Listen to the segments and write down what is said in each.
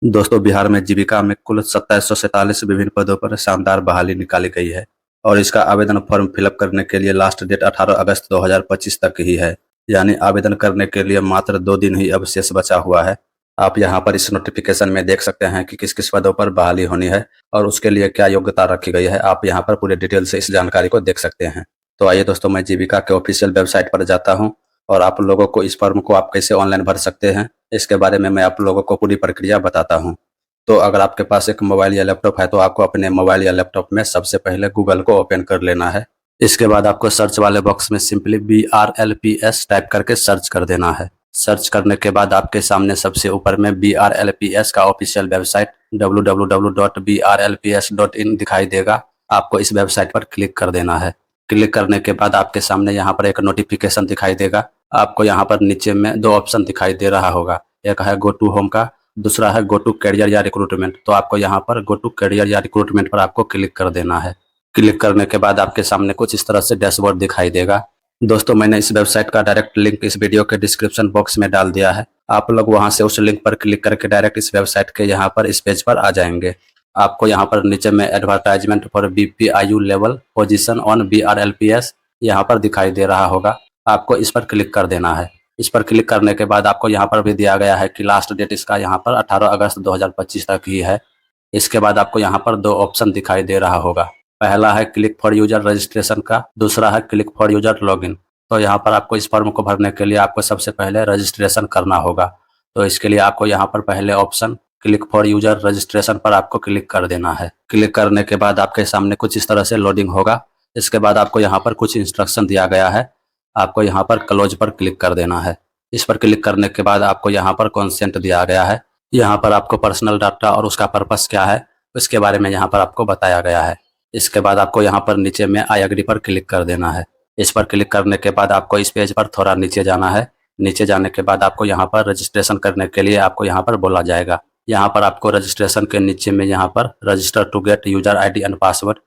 दोस्तों, बिहार में जीविका में कुल 2747 विभिन्न पदों पर शानदार बहाली निकाली गई है और इसका आवेदन फॉर्म फिलअप करने के लिए लास्ट डेट 18 अगस्त 2025 तक ही है। यानी आवेदन करने के लिए मात्र 2 दिन ही अब शेष बचा हुआ है। आप यहाँ पर इस नोटिफिकेशन में देख सकते हैं कि किस किस पदों पर बहाली होनी है और उसके लिए क्या योग्यता रखी गई है। आप यहाँ पर पूरे डिटेल से इस जानकारी को देख सकते हैं। तो आइए दोस्तों, मैं जीविका के ऑफिशियल वेबसाइट पर जाता हूँ और आप लोगों को इस फॉर्म को आप कैसे ऑनलाइन भर सकते हैं, इसके बारे में मैं आप लोगों को पूरी प्रक्रिया बताता हूँ। तो अगर आपके पास एक मोबाइल या लैपटॉप है तो आपको अपने मोबाइल या लैपटॉप में सबसे पहले गूगल को ओपन कर लेना है। इसके बाद आपको सर्च वाले बॉक्स में सिंपली BRLPS टाइप करके सर्च कर देना है। सर्च करने के बाद आपके सामने सबसे ऊपर में BRLPS का ऑफिशियल वेबसाइट www.brlps.in दिखाई देगा। आपको इस वेबसाइट पर क्लिक कर देना है। क्लिक करने के बाद आपके सामने यहाँ पर एक नोटिफिकेशन दिखाई देगा। आपको यहाँ पर नीचे में दो ऑप्शन दिखाई दे रहा होगा, एक है गो टू होम का, दूसरा है गो टू कैरियर या रिक्रूटमेंट। तो आपको यहाँ पर गो टू कैरियर या रिक्रूटमेंट पर आपको क्लिक कर देना है। क्लिक करने के बाद आपके सामने कुछ इस तरह से डैशबोर्ड दिखाई देगा। दोस्तों, मैंने इस वेबसाइट का डायरेक्ट लिंक इस वीडियो के डिस्क्रिप्शन बॉक्स में डाल दिया है। आप लोग वहां से उस लिंक पर क्लिक करके डायरेक्ट इस वेबसाइट के यहाँ पर इस पेज पर आ जाएंगे। आपको यहाँ पर नीचे में advertisement for BPIU level position on BRLPS यहाँ पर दिखाई दे रहा होगा। आपको इस पर क्लिक कर देना है। इस पर क्लिक करने के बाद आपको यहाँ पर भी दिया गया है कि लास्ट डेट इसका यहाँ पर 18 अगस्त 2025 तक ही है। इसके बाद आपको यहाँ पर दो ऑप्शन दिखाई दे रहा होगा। पहला है क्लिक फॉर यूजर रजिस्ट्रेशन का, दूसरा है क्लिक फॉर यूजर लॉगिन। तो यहाँ पर आपको इस फॉर्म को भरने के लिए आपको सबसे पहले रजिस्ट्रेशन करना होगा। तो इसके लिए आपको यहाँ पर पहले option click for user registration पर आपको क्लिक कर देना है। क्लिक करने के बाद आपके सामने कुछ इस तरह से लोडिंग होगा। इसके बाद आपको यहाँ पर कुछ इंस्ट्रक्शन दिया गया है। आपको यहाँ पर क्लोज पर क्लिक कर देना है। इस पर क्लिक करने के बाद आपको यहाँ पर कंसेंट दिया गया है। यहाँ पर आपको पर्सनल डाटा और उसका पर्पस क्या है उसके बारे में यहाँ पर आपको बताया गया है। इसके बाद आपको यहाँ पर नीचे में आई एग्री पर क्लिक कर देना है। इस पर क्लिक करने के बाद आपको इस पेज पर थोड़ा नीचे जाना है। नीचे जाने के बाद आपको यहाँ पर रजिस्ट्रेशन करने के लिए आपको यहाँ पर बोला जाएगा। यहाँ पर आपको रजिस्ट्रेशन के नीचे में यहाँ पर register to get user ID and password,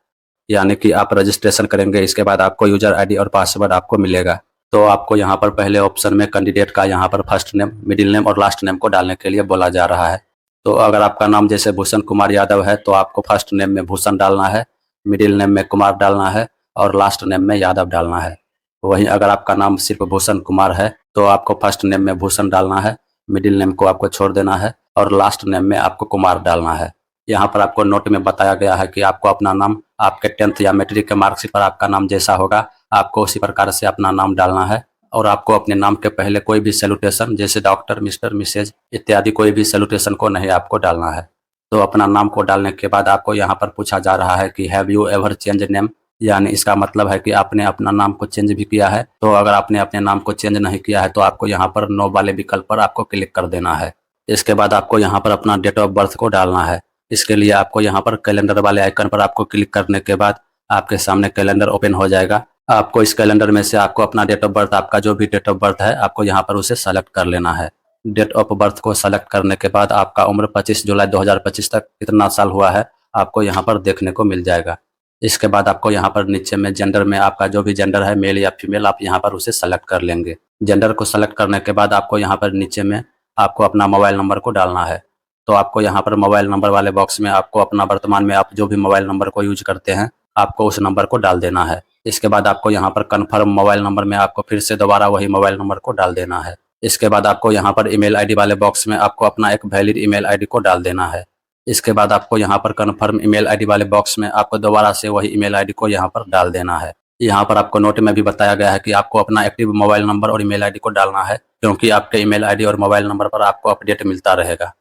यानी कि आप रजिस्ट्रेशन करेंगे, इसके बाद आपको यूजर ID और पासवर्ड आपको मिलेगा। तो आपको यहाँ पर पहले ऑप्शन में कैंडिडेट का यहाँ पर फर्स्ट नेम, मिडिल नेम और लास्ट नेम को डालने के लिए बोला जा रहा है। तो अगर आपका नाम जैसे भूषण कुमार यादव है तो आपको फर्स्ट नेम में भूषण डालना है, मिडिल नेम में कुमार डालना है और लास्ट नेम में यादव डालना है। वहीं अगर आपका नाम सिर्फ भूषण कुमार है तो आपको फर्स्ट नेम में भूषण डालना है, मिडिल नेम को आपको छोड़ देना है और लास्ट नेम में आपको कुमार डालना है। यहाँ पर आपको नोट में बताया गया है कि आपको अपना नाम आपके 10th या मैट्रिक के मार्कशीट पर आपका नाम जैसा होगा आपको उसी प्रकार से अपना नाम डालना है। और आपको अपने नाम के पहले कोई भी सैल्यूटेशन जैसे डॉक्टर, मिस्टर, मिसेज इत्यादि कोई भी सैल्यूटेशन को नहीं आपको डालना है। तो अपना नाम को डालने के बाद आपको यहाँ पर पूछा जा रहा है कि have you ever change name, यानी इसका मतलब है कि आपने अपना नाम को चेंज भी किया है। तो अगर आपने अपने नाम को चेंज नहीं किया है तो आपको यहाँ पर नो वाले विकल्प पर आपको क्लिक कर देना है। इसके बाद आपको यहाँ पर अपना डेट ऑफ बर्थ को डालना है। इसके लिए आपको यहाँ पर कैलेंडर वाले आइकन पर आपको क्लिक करने के बाद आपके सामने कैलेंडर ओपन हो जाएगा। आपको इस कैलेंडर में से आपको अपना डेट ऑफ बर्थ, आपका जो भी डेट ऑफ बर्थ है आपको यहाँ पर उसे सेलेक्ट कर लेना है। डेट ऑफ बर्थ को सेलेक्ट करने के बाद आपका उम्र 25 जुलाई 2025 तक कितना साल हुआ है आपको यहाँ पर देखने को मिल जाएगा। इसके बाद आपको यहाँ पर नीचे में जेंडर में आपका जो भी जेंडर है, मेल या फीमेल, आप यहाँ पर उसे सेलेक्ट कर लेंगे। जेंडर को सेलेक्ट करने के बाद आपको यहाँ पर नीचे में आपको अपना मोबाइल नंबर को डालना है। तो आपको यहाँ पर मोबाइल नंबर वाले बॉक्स में आपको अपना वर्तमान में आप जो भी मोबाइल नंबर को यूज करते हैं आपको उस नंबर को डाल देना है। इसके बाद आपको यहाँ पर कन्फर्म मोबाइल नंबर में आपको फिर से दोबारा वही मोबाइल नंबर को डाल देना है। इसके बाद आपको यहाँ पर ईमेल आईडी वाले बॉक्स में आपको अपना एक वैलिड ईमेल आईडी को डाल देना है। इसके बाद आपको यहाँ पर कन्फर्म ईमेल आईडी वाले बॉक्स में आपको दोबारा से वही ईमेल आईडी को यहाँ पर डाल देना है। यहाँ पर आपको नोट में भी बताया गया है कि आपको अपना एक्टिव मोबाइल नंबर और ईमेल आईडी को डालना है, क्योंकि आपके ईमेल आईडी और मोबाइल नंबर पर आपको अपडेट मिलता रहेगा।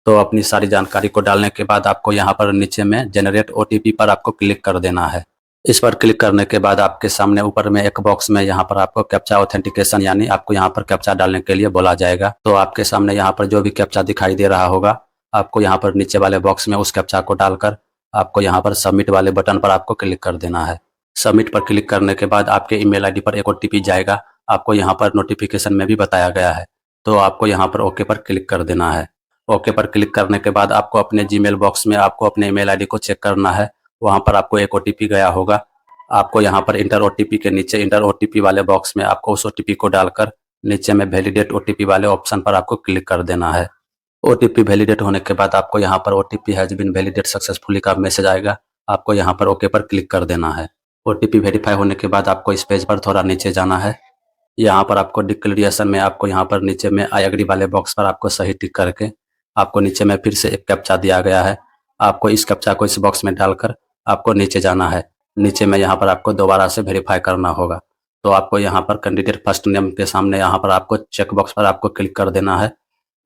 तो अपनी सारी जानकारी को डालने के बाद आपको यहाँ पर नीचे में जनरेट OTP पर आपको क्लिक कर देना है। इस पर क्लिक करने के बाद आपके सामने ऊपर में एक बॉक्स में यहाँ पर आपको कैप्चा ऑथेंटिकेशन, यानी आपको यहाँ पर कैप्चा डालने के लिए बोला जाएगा। तो आपके सामने यहाँ पर जो भी कैप्चा दिखाई दे रहा होगा आपको यहाँ पर नीचे वाले बॉक्स में उस कैप्चा को डालकर आपको यहाँ पर सबमिट वाले बटन पर आपको क्लिक कर देना है। सबमिट पर क्लिक करने के बाद आपके ईमेल आईडी पर एक OTP जाएगा। आपको यहाँ पर नोटिफिकेशन में भी बताया गया है। तो आपको यहाँ पर ओके पर क्लिक कर देना है। ओके पर क्लिक करने के बाद आपको अपने जीमेल बॉक्स में आपको अपने ईमेल आईडी को चेक करना है। वहाँ पर आपको एक OTP गया होगा। आपको यहाँ पर इंटर OTP के नीचे इंटर OTP वाले बॉक्स में आपको उस OTP को डालकर नीचे में वैलिडेट OTP वाले ऑप्शन पर आपको क्लिक कर देना है। ओटीपी वैलिडेट होने के बाद आपको यहाँ पर OTP has been validated successfully का मैसेज आएगा। आपको यहाँ पर ओके पर क्लिक कर देना है। ओटीपी वेरीफाई होने के बाद आपको इस पेज पर थोड़ा नीचे जाना है। यहाँ पर आपको डिक्लेरेशन में आपको यहाँ पर नीचे में आई एग्री वाले बॉक्स पर आपको सही टिक करके आपको नीचे में फिर से एक कैप्चा दिया गया है। आपको इस कैप्चा को इस बॉक्स में डालकर आपको नीचे जाना है। नीचे में यहाँ पर आपको दोबारा से वेरीफाई करना होगा। तो आपको यहाँ पर कैंडिडेट फर्स्ट नेम के सामने यहाँ पर आपको चेक बॉक्स पर आपको क्लिक कर देना है।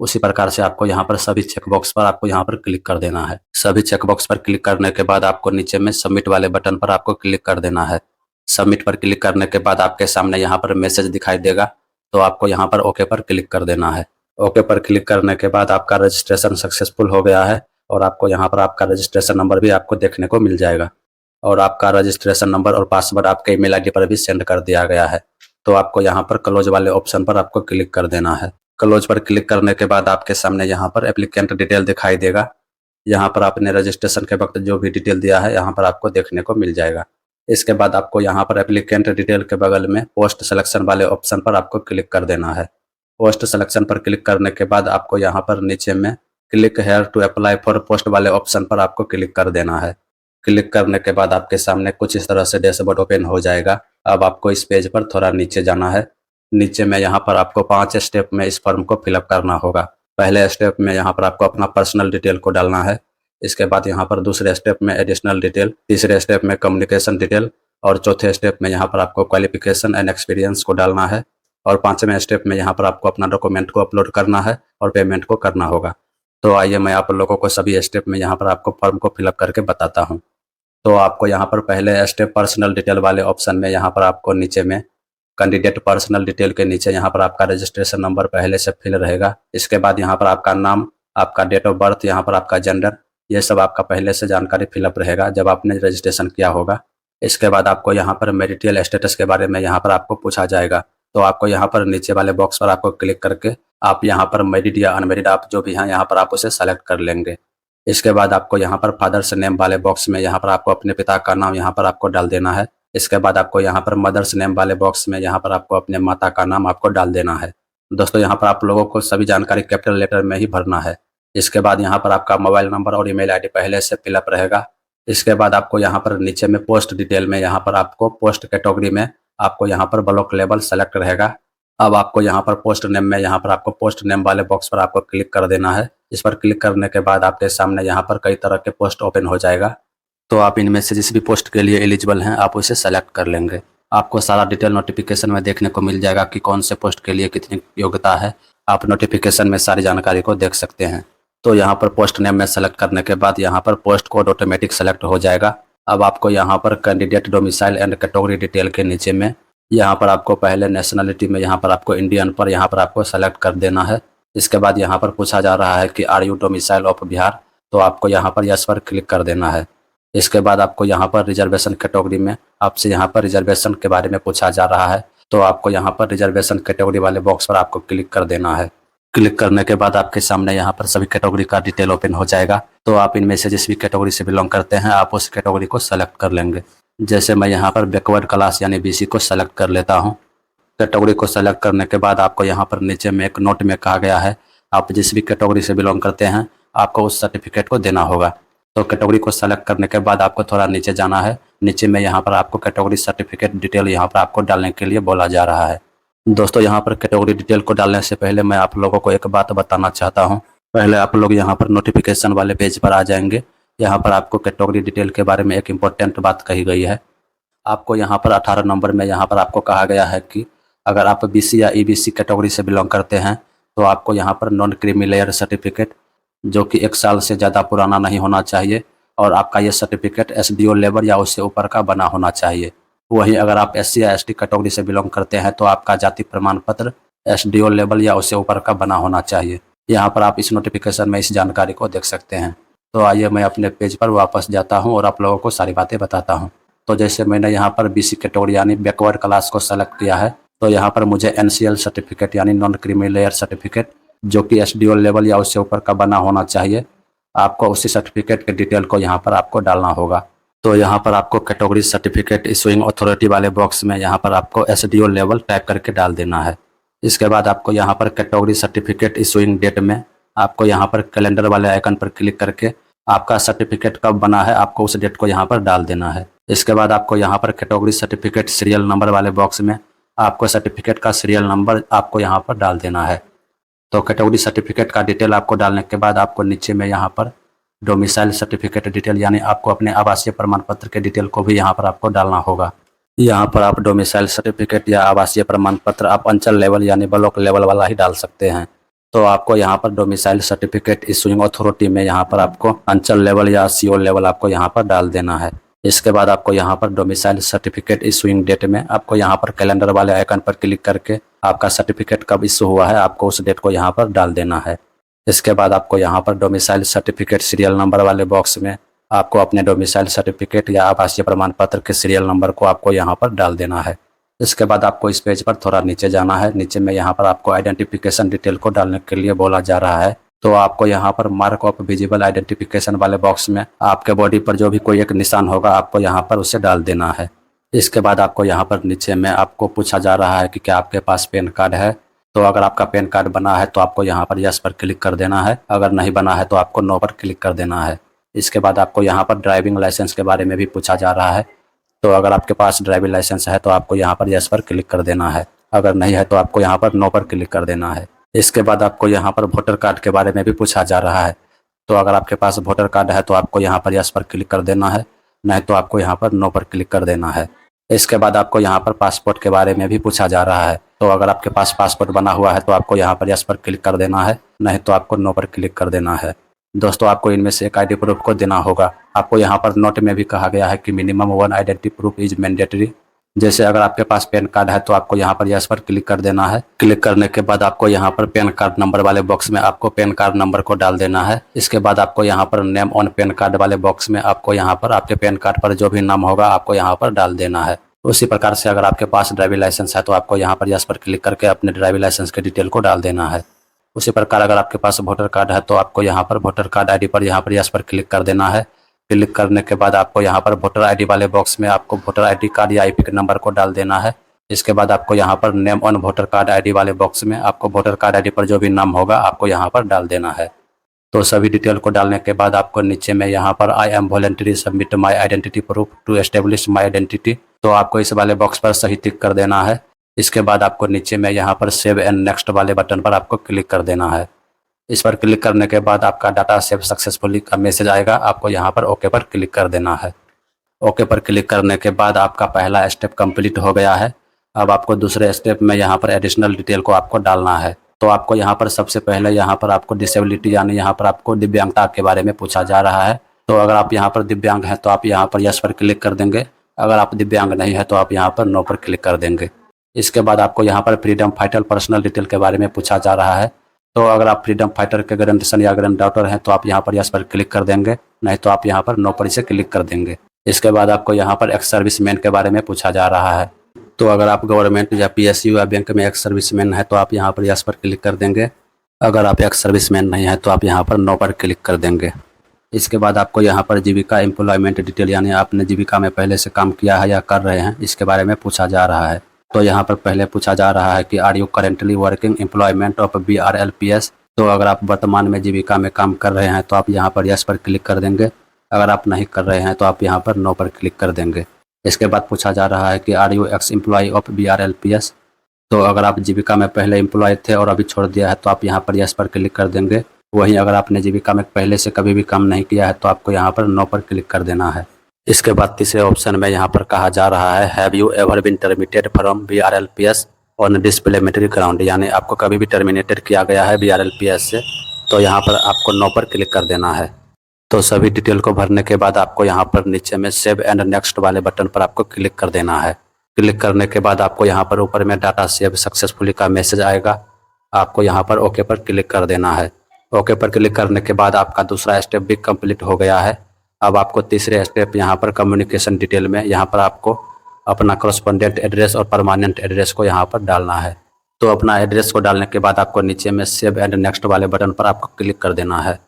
उसी प्रकार से आपको यहाँ पर सभी चेक बॉक्स पर आपको यहाँ पर क्लिक कर देना है। सभी चेक बॉक्स पर क्लिक करने के बाद आपको नीचे में सबमिट वाले बटन पर आपको क्लिक कर देना है। सबमिट पर क्लिक करने के बाद आपके सामने यहाँ पर मैसेज दिखाई देगा। तो आपको यहाँ पर ओके पर क्लिक कर देना है। ओके पर क्लिक करने के बाद आपका रजिस्ट्रेशन सक्सेसफुल हो गया है और आपको यहाँ पर आपका रजिस्ट्रेशन नंबर भी आपको देखने को मिल जाएगा और आपका रजिस्ट्रेशन नंबर और पासवर्ड आपके ईमेल आईडी पर भी सेंड कर दिया गया है। तो आपको यहाँ पर क्लोज वाले ऑप्शन पर आपको क्लिक कर देना है। क्लोज पर क्लिक करने के बाद आपके सामने यहाँ पर एप्लीकेंट डिटेल दिखाई देगा। यहाँ पर आपने रजिस्ट्रेशन के वक्त जो भी डिटेल दिया है यहाँ पर आपको देखने को मिल जाएगा। इसके बाद आपको यहाँ पर एप्लीकेंट डिटेल के बगल में पोस्ट सिलेक्शन वाले ऑप्शन पर आपको क्लिक कर देना है। पोस्ट सिलेक्शन पर क्लिक करने के बाद आपको यहाँ पर नीचे में click here to apply for post वाले ऑप्शन पर आपको क्लिक कर देना है। क्लिक करने के बाद आपके सामने कुछ इस तरह से डैशबोर्ड ओपन हो जाएगा। अब आपको इस पेज पर थोड़ा नीचे जाना है। नीचे में यहाँ पर आपको 5 स्टेप में इस फॉर्म को फिलअप करना होगा। पहले स्टेप में यहाँ पर आपको अपना पर्सनल डिटेल को डालना है। इसके बाद यहाँ पर दूसरे स्टेप में एडिशनल डिटेल, तीसरे स्टेप में कम्युनिकेशन डिटेल और चौथे स्टेप में यहाँ पर आपको क्वालिफिकेशन एंड एक्सपीरियंस को डालना है और 5वें स्टेप में यहाँ पर आपको अपना डॉक्यूमेंट को अपलोड करना है और पेमेंट को करना होगा। तो आइए मैं आप लोगों को सभी स्टेप में यहाँ पर आपको फॉर्म को फिलअप करके बताता हूँ। तो आपको यहाँ पर पहले स्टेप पर्सनल डिटेल वाले ऑप्शन में यहाँ पर आपको नीचे में कैंडिडेट पर्सनल डिटेल के नीचे यहाँ पर आपका रजिस्ट्रेशन नंबर पहले से फिल रहेगा। इसके बाद यहाँ पर आपका नाम, आपका डेट ऑफ बर्थ, यहाँ पर आपका जेंडर, ये सब आपका पहले से जानकारी फिलअप रहेगा जब आपने रजिस्ट्रेशन किया होगा। इसके बाद आपको यहाँ पर मैरिटल स्टेटस के बारे में यहाँ पर आपको पूछा जाएगा। तो आपको यहाँ पर नीचे वाले बॉक्स पर आपको क्लिक करके आप यहाँ पर मैरिड या अनमैरिड आप जो भी हैं यहाँ पर आप उसे सेलेक्ट कर लेंगे। इसके बाद आपको यहाँ पर फादर्स नेम वाले बॉक्स में यहाँ पर आपको अपने पिता का नाम यहाँ पर आपको डाल देना है। इसके बाद आपको यहाँ पर मदर्स नेम वाले बॉक्स में यहाँ पर आपको अपने माता का नाम आपको डाल देना है। दोस्तों यहाँ पर आप लोगों को सभी जानकारी कैपिटल लेटर में ही भरना है। इसके बाद यहाँ पर आपका मोबाइल नंबर और ईमेल आईडी पहले से फिलअप रहेगा। इसके बाद आपको यहाँ पर नीचे में पोस्ट डिटेल में यहाँ पर आपको पोस्ट कैटेगरी में आपको यहाँ पर ब्लॉक लेवल सेलेक्ट रहेगा। अब आपको यहाँ पर पोस्ट नेम में यहाँ पर आपको पोस्ट नेम वाले बॉक्स पर आपको क्लिक कर देना है। इस पर क्लिक करने के बाद आपके सामने यहाँ पर कई तरह के पोस्ट ओपन हो जाएगा। तो आप इनमें से जिस भी पोस्ट के लिए एलिजिबल हैं आप उसे सेलेक्ट कर लेंगे। आपको सारा डिटेल नोटिफिकेशन में देखने को मिल जाएगा कि कौन से पोस्ट के लिए कितनी योग्यता है। आप नोटिफिकेशन में सारी जानकारी को देख सकते हैं। तो यहाँ पर पोस्ट नेम में सेलेक्ट करने के बाद यहाँ पर पोस्ट कोड ऑटोमेटिक सेलेक्ट हो जाएगा। अब आपको यहाँ पर candidate domicile and category detail के नीचे में यहाँ पर आपको पहले नेशनलिटी में यहाँ पर आपको इंडियन पर यहाँ पर आपको सेलेक्ट कर देना है। इसके बाद यहाँ पर पूछा जा रहा है कि are you domicile of Bihar, तो आपको यहाँ पर यस पर क्लिक कर देना है। इसके बाद आपको यहाँ पर रिजर्वेशन कैटेगरी में आपसे यहाँ पर रिजर्वेशन के बारे में पूछा जा रहा है। तो आपको यहाँ पर रिजर्वेशन कैटेगरी वाले बॉक्स पर आपको क्लिक कर देना है। क्लिक करने के बाद आपके सामने यहाँ पर सभी कैटेगरी का डिटेल ओपन हो जाएगा। तो आप इनमें से जिस भी कैटेगरी से बिलोंग करते हैं आप उस कैटेगरी को सेलेक्ट कर लेंगे। जैसे मैं यहाँ पर बैकवर्ड क्लास यानी बीसी को सेलेक्ट कर लेता हूँ। कैटेगरी को सेलेक्ट करने के बाद आपको यहाँ पर नीचे में एक नोट में कहा गया है आप जिस भी कैटेगरी से बिलोंग करते हैं आपको उस सर्टिफिकेट को देना होगा। तो कैटेगरी को सेलेक्ट करने के बाद आपको थोड़ा नीचे जाना है। नीचे में यहाँ पर आपको कैटेगरी सर्टिफिकेट डिटेल यहाँ पर आपको डालने के लिए बोला जा रहा है। दोस्तों यहाँ पर कैटेगरी डिटेल को डालने से पहले मैं आप लोगों को एक बात बताना चाहता हूँ। पहले आप लोग यहाँ पर नोटिफिकेशन वाले पेज पर आ जाएंगे। यहाँ पर आपको कैटेगरी डिटेल के बारे में एक इम्पोर्टेंट बात कही गई है। आपको यहाँ पर 18 नंबर में यहाँ पर आपको कहा गया है कि अगर आप बीसी या ईबीसी कैटेगरी से बिलोंग करते हैं तो आपको यहाँ पर नॉन क्रीमी लेयर सर्टिफिकेट जो कि 1 साल से ज़्यादा पुराना नहीं होना चाहिए और आपका ये सर्टिफिकेट एसडीओ लेवल या उससे ऊपर का बना होना चाहिए। वहीं अगर आप एससी या एसटी कैटेगरी से बिलोंग करते हैं तो आपका जाति प्रमाण पत्र एसडीओ लेवल या उससे ऊपर का बना होना चाहिए। यहाँ पर आप इस नोटिफिकेशन में इस जानकारी को देख सकते हैं। तो आइए मैं अपने पेज पर वापस जाता हूँ और आप लोगों को सारी बातें बताता हूँ। तो जैसे मैंने यहाँ पर बीसी कैटेगरी यानी बैकवर्ड क्लास को सेलेक्ट किया है तो यहाँ पर मुझे एनसीएल सर्टिफिकेट यानी नॉन क्रीमी लेयर सर्टिफिकेट जो कि एसडीओ लेवल या उससे ऊपर का बना होना चाहिए। आपको उसी सर्टिफिकेट के डिटेल को यहाँ पर आपको डालना होगा। तो यहाँ पर आपको कैटेगरी सर्टिफिकेट इशूइंग अथॉरिटी वाले बॉक्स में यहाँ पर आपको एसडीओ लेवल टाइप करके डाल देना है। इसके बाद आपको यहाँ पर कैटेगरी सर्टिफिकेट इशूइंग डेट में आपको यहाँ पर कैलेंडर वाले आइकन पर क्लिक करके आपका सर्टिफिकेट कब बना है आपको उस डेट को यहाँ पर डाल देना है। इसके बाद आपको यहाँ पर कैटेगरी सर्टिफिकेट सीरियल नंबर वाले बॉक्स में आपको सर्टिफिकेट का सीरियल नंबर आपको यहाँ पर डाल देना है। तो कैटेगरी सर्टिफिकेट का डिटेल आपको डालने के बाद आपको नीचे में यहाँ पर डोमिसाइल सर्टिफिकेट डिटेल यानी आपको अपने आवासीय प्रमाण पत्र के डिटेल को भी यहाँ पर आपको डालना होगा। यहाँ पर आप डोमिसाइल सर्टिफिकेट या आवासीय प्रमाण पत्र आप अंचल लेवल यानी ब्लॉक लेवल वाला ही डाल सकते हैं। तो आपको यहाँ पर डोमिसाइल सर्टिफिकेट इशूइंग अथॉरिटी में यहाँ पर आपको अंचल लेवल या सीओ लेवल आपको यहाँ पर डाल देना है। इसके बाद आपको यहाँ पर डोमिसाइल सर्टिफिकेट इशूइंग डेट में आपको यहाँ पर कैलेंडर वाले आइकन पर क्लिक करके आपका सर्टिफिकेट कब इशू हुआ है आपको उस डेट को यहाँ पर डाल देना है। इसके बाद आपको यहाँ पर डोमिसाइल सर्टिफिकेट सीरियल नंबर वाले बॉक्स में आपको अपने डोमिसाइल सर्टिफिकेट या आवासीय प्रमाण पत्र के सीरियल नंबर को आपको यहाँ पर डाल देना है। इसके बाद आपको इस पेज पर थोड़ा नीचे जाना है। नीचे में यहाँ पर आपको आइडेंटिफिकेशन डिटेल को डालने के लिए बोला जा रहा है। तो आपको यहाँ पर मार्क ऑफ विजिबल आइडेंटिफिकेशन वाले बॉक्स में आपके बॉडी पर जो भी कोई एक निशान होगा आपको यहाँ पर उसे डाल देना है। इसके बाद आपको यहाँ पर नीचे में आपको पूछा जा रहा है कि क्या आपके पास पैन कार्ड है। तो अगर आपका पैन कार्ड बना है तो आपको यहाँ पर यस पर क्लिक कर देना है, अगर नहीं बना है तो आपको नो पर क्लिक कर देना है। इसके बाद आपको यहाँ पर ड्राइविंग लाइसेंस के बारे में भी पूछा जा रहा है। तो अगर आपके पास ड्राइविंग लाइसेंस है तो आपको यहाँ पर यस पर क्लिक कर देना है, अगर नहीं है तो आपको यहाँ पर नो पर क्लिक कर देना है। इसके बाद आपको यहाँ पर वोटर कार्ड के बारे में भी पूछा जा रहा है। तो अगर आपके पास वोटर कार्ड है तो आपको यहाँ पर यस पर क्लिक कर देना है, नहीं तो आपको यहाँ पर नो पर क्लिक कर देना है। इसके बाद आपको यहाँ पर पासपोर्ट के बारे में भी पूछा जा रहा है। तो अगर आपके पास पासपोर्ट बना हुआ है तो आपको यहाँ पर यस पर क्लिक कर देना है, नहीं तो आपको नो पर क्लिक कर देना है। दोस्तों आपको इनमें से एक आईडी प्रूफ को देना होगा। आपको यहाँ पर नोट में भी कहा गया है कि minimum 1 identity proof is mandatory. जैसे अगर आपके पास पैन कार्ड है तो आपको यहाँ पर यस पर क्लिक कर देना है। क्लिक करने के बाद आपको यहाँ पर पैन कार्ड नंबर वाले बॉक्स में आपको पैन कार्ड नंबर को डाल देना है। इसके बाद आपको यहाँ पर नेम ऑन पैन कार्ड वाले बॉक्स में आपको यहाँ पर आपके पैन कार्ड पर जो भी नाम होगा आपको यहाँ पर डाल देना है। उसी प्रकार से अगर आपके पास ड्राइविंग लाइसेंस है तो आपको यहाँ पर यस पर क्लिक करके अपने ड्राइविंग लाइसेंस के डिटेल को डाल देना है। उसी प्रकार अगर आपके पास वोटर कार्ड है तो आपको यहाँ पर वोटर कार्ड आईडी पर यहाँ पर यस पर क्लिक कर देना है। क्लिक करने के बाद आपको यहाँ पर वोटर आईडी वाले बॉक्स में आपको वोटर आईडी कार्ड या आईपी नंबर को डाल देना है। इसके बाद आपको यहाँ पर name on voter card ID वाले बॉक्स में आपको वोटर कार्ड आईडी पर जो भी नाम होगा आपको यहाँ पर डाल देना है। तो सभी डिटेल को डालने के बाद आपको नीचे में यहाँ पर I am voluntary submit my identity proof to establish my identity, तो आपको इस वाले बॉक्स पर सही टिक कर देना है। इसके बाद आपको नीचे में यहाँ पर सेव एंड नेक्स्ट वाले बटन पर आपको क्लिक कर देना है। इस पर क्लिक करने के बाद आपका डाटा सेव सक्सेसफुली का मैसेज आएगा, आपको यहाँ पर ओके पर क्लिक कर देना है। ओके पर क्लिक करने के बाद आपका पहला स्टेप कंप्लीट हो गया है। अब आपको दूसरे स्टेप में यहाँ पर एडिशनल डिटेल को आपको डालना है। तो आपको यहाँ पर सबसे पहले यहाँ पर आपको डिसेबिलिटी यानी यहाँ पर आपको दिव्यांगता के बारे में पूछा जा रहा है। तो अगर आप यहाँ पर दिव्यांग हैं तो आप यहाँ पर यस पर क्लिक कर देंगे, अगर आप दिव्यांग नहीं है तो आप यहाँ पर नो पर क्लिक कर देंगे। इसके बाद आपको यहाँ पर फ्रीडम फाइटर पर्सनल डिटेल के बारे में पूछा जा रहा है। तो अगर आप फ्रीडम फाइटर के ग्रैंडसन या ग्रैंड डॉटर हैं तो आप यहाँ पर यस पर क्लिक कर देंगे, नहीं तो आप यहाँ पर नो पर इसे क्लिक कर देंगे। इसके बाद आपको यहाँ पर एक्स सर्विसमैन के बारे में पूछा जा रहा है। तो अगर आप गवर्नमेंट या पीएसयू या बैंक में एक्स सर्विसमैन है तो आप यहाँ पर यस पर क्लिक कर देंगे, अगर आप एक्स सर्विसमैन नहीं है तो आप यहाँ पर नो पर क्लिक कर देंगे। इसके बाद आपको यहाँ पर जीविका एम्प्लॉयमेंट डिटेल यानी आपने जीविका में पहले से काम किया है या कर रहे हैं इसके बारे में पूछा जा रहा है। तो यहाँ पर पहले पूछा जा रहा है कि are you currently working employment of BRLPS। तो अगर आप वर्तमान में जीविका में काम कर रहे हैं तो आप यहाँ पर यस पर क्लिक कर देंगे, अगर आप नहीं कर रहे हैं तो आप यहाँ पर नो पर क्लिक कर देंगे। इसके बाद पूछा जा रहा है कि are you ex employ of BRLPS। तो अगर आप जीविका में पहले एम्प्लॉय थे और अभी छोड़ दिया है तो आप यहाँ पर यस पर क्लिक कर देंगे। वहीं अगर आपने जीविका में पहले से कभी भी काम नहीं किया है तो आपको यहाँ पर नो पर क्लिक कर देना है। इसके बाद तीसरे ऑप्शन में यहाँ पर कहा जा रहा है have you ever been terminated from BRLPS on disciplinary ground, यानी आपको कभी भी टर्मिनेटेड किया गया है BRLPS से, तो यहाँ पर आपको नो पर क्लिक कर देना है। तो सभी डिटेल को भरने के बाद आपको यहाँ पर नीचे में सेव एंड नेक्स्ट वाले बटन पर आपको क्लिक कर देना है। क्लिक करने के बाद आपको यहाँ पर ऊपर में डाटा सेव सक्सेसफुली का मैसेज आएगा, आपको यहाँ पर ओके पर क्लिक कर देना है। ओके पर क्लिक करने के बाद आपका दूसरा स्टेप भी कंप्लीट हो गया है। अब आपको तीसरे स्टेप यहाँ पर कम्युनिकेशन डिटेल में यहाँ पर आपको अपना करस्पॉन्डेंट एड्रेस और परमानेंट एड्रेस को यहाँ पर डालना है। तो अपना एड्रेस को डालने के बाद आपको नीचे में सेव एंड नेक्स्ट वाले बटन पर आपको क्लिक कर देना है।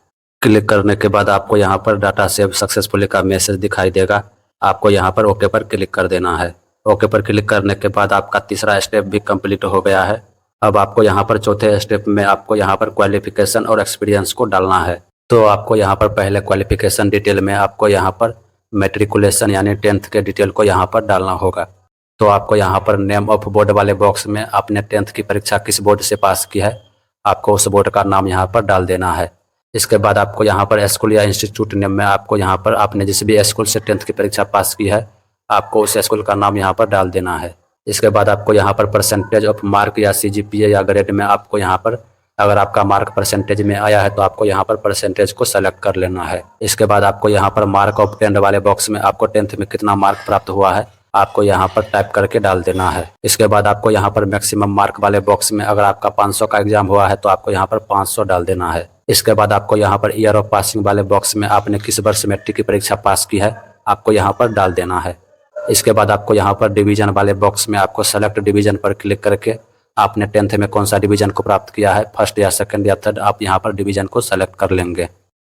क्लिक करने के बाद आपको यहाँ पर डाटा सेव सक्सेसफुली का मैसेज दिखाई देगा, आपको यहाँ पर ओके पर क्लिक कर देना है। ओके पर क्लिक करने के बाद आपका तीसरा स्टेप भी कंप्लीट हो गया है। अब आपको यहाँ पर चौथे स्टेप में आपको यहाँ पर क्वालिफिकेशन और एक्सपीरियंस को डालना है। तो आपको यहाँ पर पहले क्वालिफिकेशन डिटेल में आपको यहाँ पर मैट्रिकुलेशन यानी 10th के डिटेल को यहाँ पर डालना होगा। तो आपको यहाँ पर नेम ऑफ बोर्ड वाले बॉक्स में आपने 10th की परीक्षा किस बोर्ड से पास की है, आपको उस बोर्ड का नाम यहाँ पर डाल देना है। इसके बाद आपको यहाँ पर स्कूल या इंस्टीट्यूट नेम में आपको यहाँ पर आपने जिस भी स्कूल से 10th की परीक्षा पास की है, आपको उस स्कूल का नाम यहाँ पर डाल देना है। इसके बाद आपको यहाँ पर परसेंटेज ऑफ मार्क या CGPA या ग्रेड में आपको यहाँ पर अगर आपका मार्क परसेंटेज में आया है तो आपको यहाँ पर परसेंटेज को सेलेक्ट कर लेना है। इसके बाद आपको यहाँ पर मार्क ऑफ 10 वाले बॉक्स में आपको 10th में कितना मार्क प्राप्त हुआ है आपको यहाँ पर टाइप करके डाल देना है। इसके बाद आपको यहाँ पर मैक्सिमम मार्क वाले बॉक्स में अगर आपका 500 का एग्जाम हुआ है तो आपको यहाँ पर 500 डाल देना है। इसके बाद आपको यहाँ पर ईयर ऑफ पासिंग वाले बॉक्स में आपने किस वर्ष मैट्रिक की परीक्षा पास की है आपको यहाँ पर डाल देना है। इसके बाद आपको यहाँ पर डिवीजन वाले बॉक्स में आपको सेलेक्ट डिवीजन पर क्लिक करके आपने 10th में कौन सा डिवीजन को प्राप्त किया है, फर्स्ट या सेकंड या थर्ड, आप यहाँ पर डिवीजन को सेलेक्ट कर लेंगे।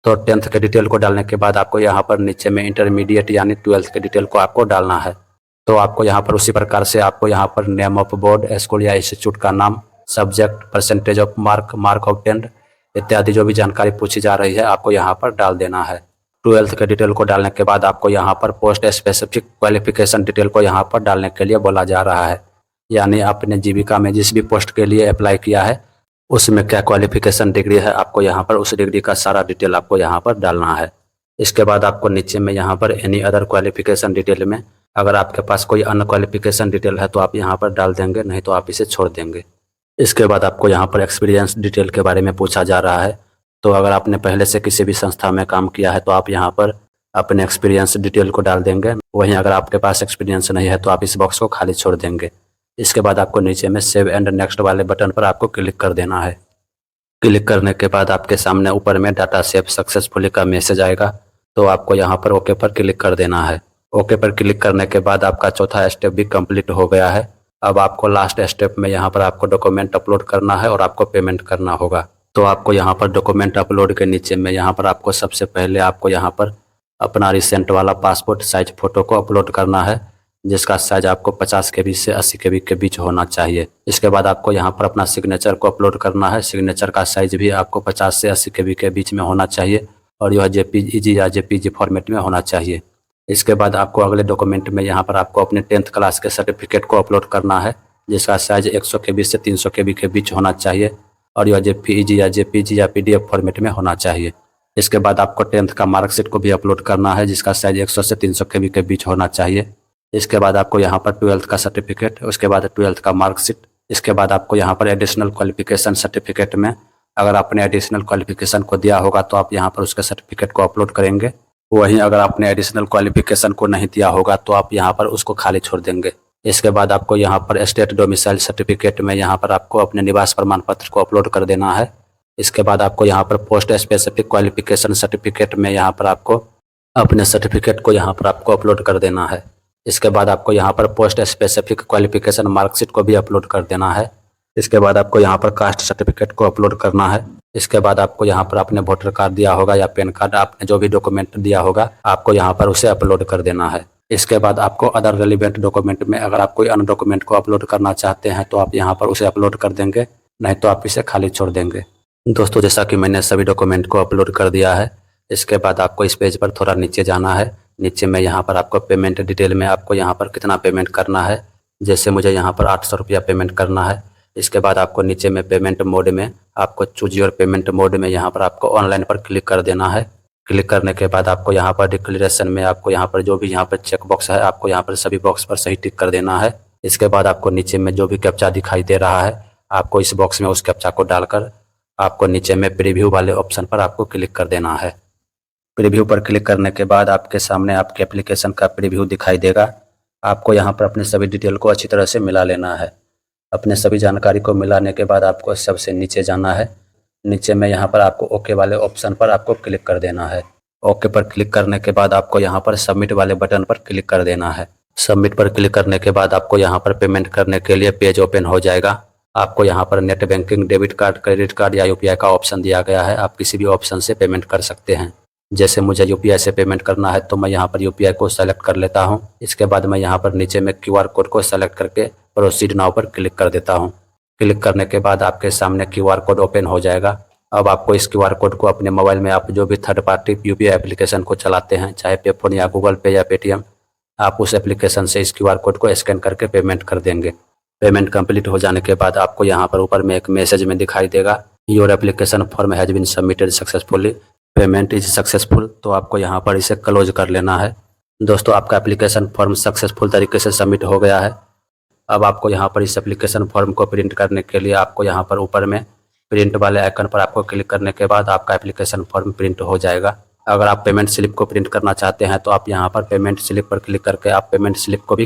तो 10th के डिटेल को डालने के बाद आपको यहाँ पर नीचे में इंटरमीडिएट यानी 12th के डिटेल को आपको डालना है। तो आपको यहाँ पर उसी प्रकार से आपको यहाँ पर नेम ऑफ बोर्ड, स्कूल या इंस्टीट्यूट का नाम, subject, percentage of mark, mark of 10 इत्यादि जो भी जानकारी पूछी जा रही है आपको यहाँ पर डाल देना है। 12th के डिटेल को डालने के बाद आपको यहाँ पर पोस्ट स्पेसिफिक क्वालिफिकेशन डिटेल को यहाँ पर डालने के लिए बोला जा रहा है, यानी आपने जीविका में जिस भी पोस्ट के लिए अप्लाई किया है उसमें क्या क्वालिफिकेशन डिग्री है आपको यहाँ पर उस डिग्री का सारा डिटेल आपको यहाँ पर डालना है। इसके बाद आपको नीचे में यहाँ पर एनी अदर क्वालिफिकेशन डिटेल में अगर आपके पास कोई अन्य क्वालिफिकेशन डिटेल है तो आप यहाँ पर डाल देंगे, नहीं तो आप इसे छोड़ देंगे। इसके बाद आपको यहाँ पर एक्सपीरियंस डिटेल के बारे में पूछा जा रहा है। तो अगर आपने पहले से किसी भी संस्था में काम किया है तो आप यहाँ पर अपने एक्सपीरियंस डिटेल को डाल देंगे। वहीं अगर आपके पास एक्सपीरियंस नहीं है तो आप इस बॉक्स को खाली छोड़ देंगे। इसके बाद आपको नीचे में सेव एंड नेक्स्ट वाले बटन पर आपको क्लिक कर देना है। क्लिक करने के बाद आपके सामने ऊपर में डाटा सेव सक्सेसफुली का मैसेज आएगा, तो आपको यहाँ पर ओके पर क्लिक कर देना है। ओके पर क्लिक करने के बाद आपका चौथा स्टेप भी कंप्लीट हो गया है। अब आपको लास्ट स्टेप में यहाँ पर आपको डॉक्यूमेंट अपलोड करना है और आपको पेमेंट करना होगा। तो आपको यहाँ पर डॉक्यूमेंट अपलोड के नीचे में यहाँ पर आपको सबसे पहले आपको यहाँ पर अपना रिसेंट वाला पासपोर्ट साइज फ़ोटो को अपलोड करना है, जिसका साइज आपको 50 KB से 80 KB के बीच होना चाहिए। इसके बाद आपको यहाँ पर अपना सिग्नेचर को अपलोड करना है। सिग्नेचर का साइज भी आपको 50 से 80 KB के बीच में होना चाहिए और यह JPEG या JPG फॉर्मेट में होना चाहिए। इसके बाद आपको अगले डॉक्यूमेंट में यहाँ पर आपको अपने 10th क्लास के सर्टिफिकेट को अपलोड करना है, जिसका साइज 100 KB से 300 KB के बीच होना चाहिए और यह JPEG या JPG या PDF फॉर्मेट में होना चाहिए। इसके बाद आपको 10th का मार्कशीट को भी अपलोड करना है, जिसका साइज 100 से 300 KB के बीच होना चाहिए। इसके बाद आपको यहाँ पर 12th का सर्टिफिकेट, उसके बाद 12th का मार्कशीट, इसके बाद आपको यहाँ पर एडिशनल क्वालिफिकेशन सर्टिफिकेट में अगर आपने एडिशनल क्वालिफिकेशन को दिया होगा तो आप यहाँ पर उसके सर्टिफिकेट को अपलोड करेंगे। वहीं अगर आपने एडिशनल क्वालिफिकेशन को नहीं दिया होगा तो आप यहाँ पर उसको खाली छोड़ देंगे। इसके बाद आपको यहाँ पर स्टेट डोमिसाइल सर्टिफिकेट में यहाँ पर आपको अपने निवास प्रमाण पत्र को अपलोड कर देना है। इसके बाद आपको यहाँ पर पोस्ट स्पेसिफिक क्वालिफिकेशन सर्टिफिकेट में यहाँ पर आपको अपने सर्टिफिकेट को यहाँ पर आपको अपलोड कर देना है। इसके बाद आपको यहाँ पर पोस्ट स्पेसिफिक क्वालिफिकेशन मार्कशीट को भी अपलोड कर देना है। इसके बाद आपको यहाँ पर कास्ट सर्टिफिकेट को अपलोड करना है। इसके बाद आपको यहाँ पर अपने वोटर कार्ड दिया होगा या पैन कार्ड, आपने जो भी डॉक्यूमेंट दिया होगा आपको यहाँ पर उसे अपलोड कर देना है। इसके बाद आपको अदर रेलिवेंट डॉक्यूमेंट में अगर आप कोई अन्य डॉक्यूमेंट को अपलोड करना चाहते हैं तो आप यहाँ पर उसे अपलोड कर देंगे, नहीं तो आप इसे खाली छोड़ देंगे। दोस्तों, जैसा कि मैंने सभी डॉक्यूमेंट को अपलोड कर दिया है, इसके बाद आपको इस पेज पर थोड़ा नीचे जाना है। नीचे में यहाँ पर आपको पेमेंट डिटेल में आपको यहाँ पर कितना पेमेंट करना है, जैसे मुझे यहाँ पर 800 रुपया पेमेंट करना है। इसके बाद आपको नीचे में पेमेंट मोड में आपको चूज योर पेमेंट मोड में यहाँ पर आपको ऑनलाइन पर क्लिक कर देना है। क्लिक करने के बाद आपको यहाँ पर डिक्लेरेशन में आपको यहाँ पर जो भी यहाँ पर चेक बॉक्स है आपको यहाँ पर सभी बॉक्स पर सही टिक कर देना है। इसके बाद आपको नीचे में जो भी कैप्चा दिखाई दे रहा है आपको इस बॉक्स में उस कैप्चा को डालकर आपको नीचे में प्रीव्यू वाले ऑप्शन पर आपको क्लिक कर देना है। प्रीव्यू पर क्लिक करने के बाद आपके सामने आपके एप्लीकेशन का प्रीव्यू दिखाई देगा। आपको यहाँ पर अपने सभी डिटेल को अच्छी तरह से मिला लेना है। अपने सभी जानकारी को मिलाने के बाद आपको सबसे नीचे जाना है। नीचे में यहाँ पर आपको ओके वाले ऑप्शन पर आपको क्लिक कर देना है। ओके पर क्लिक करने के बाद आपको यहाँ पर सबमिट वाले बटन पर क्लिक कर देना है। सबमिट पर क्लिक करने के बाद आपको यहाँ पर पेमेंट करने के लिए पेज ओपन हो जाएगा। आपको यहाँ पर net banking, debit card, credit card या UPI का ऑप्शन दिया गया है। आप किसी भी ऑप्शन से पेमेंट कर सकते हैं। जैसे मुझे UPI से पेमेंट करना है तो मैं यहाँ पर UPI को सेलेक्ट कर लेता हूँ। इसके बाद मैं यहाँ पर नीचे में QR कोड को सेलेक्ट करके प्रोसीड नाउ पर क्लिक कर देता हूँ। क्लिक करने के बाद आपके सामने QR कोड ओपन हो जाएगा। अब आपको इस QR कोड को अपने मोबाइल में आप जो भी थर्ड पार्टी UPI एप्लीकेशन को चलाते हैं, चाहे पेफोन या गूगल पे या पेटीएम, आप उस एप्लीकेशन से इस QR कोड को स्कैन करके पेमेंट कर देंगे। पेमेंट कंप्लीट हो जाने के बाद आपको यहाँ पर ऊपर में एक मैसेज में दिखाई देगा, your application form has been submitted successfully, payment is successful. तो आपको यहाँ पर इसे क्लोज कर लेना है। दोस्तों, आपका एप्लीकेशन फॉर्म सक्सेसफुल तरीके से सबमिट हो गया है। अब आपको यहाँ पर इस एप्लीकेशन फॉर्म को प्रिंट करने के लिए आपको यहाँ पर ऊपर में प्रिंट वाले आइकन पर आपको क्लिक करने के बाद आपका एप्लीकेशन फॉर्म प्रिंट हो जाएगा। अगर आप पेमेंट स्लिप को प्रिंट करना चाहते हैं तो आप यहाँ पर पेमेंट स्लिप पर क्लिक करके आप पेमेंट स्लिप को भी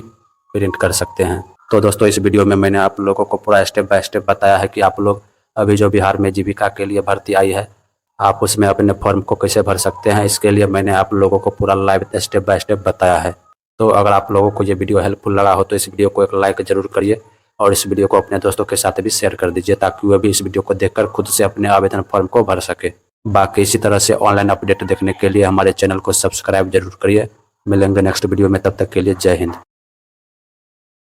प्रिंट कर सकते हैं। तो दोस्तों, इस वीडियो में मैंने आप लोगों को पूरा स्टेप बाय स्टेप बताया है कि आप लोग अभी जो बिहार में जीविका के लिए भर्ती आई है, आप उसमें अपने फॉर्म को कैसे भर सकते हैं। इसके लिए मैंने आप लोगों को पूरा लाइव स्टेप बाय स्टेप बताया है। तो अगर आप लोगों को ये वीडियो हेल्पफुल लगा हो तो इस वीडियो को एक लाइक ज़रूर करिए और इस वीडियो को अपने दोस्तों के साथ भी शेयर कर दीजिए, ताकि वह भी इस वीडियो को देखकर खुद से अपने आवेदन फॉर्म को भर सके। बाकी इसी तरह से ऑनलाइन अपडेट देखने के लिए हमारे चैनल को सब्सक्राइब जरूर करिए। मिलेंगे नेक्स्ट वीडियो में, तब तक के लिए जय हिंद।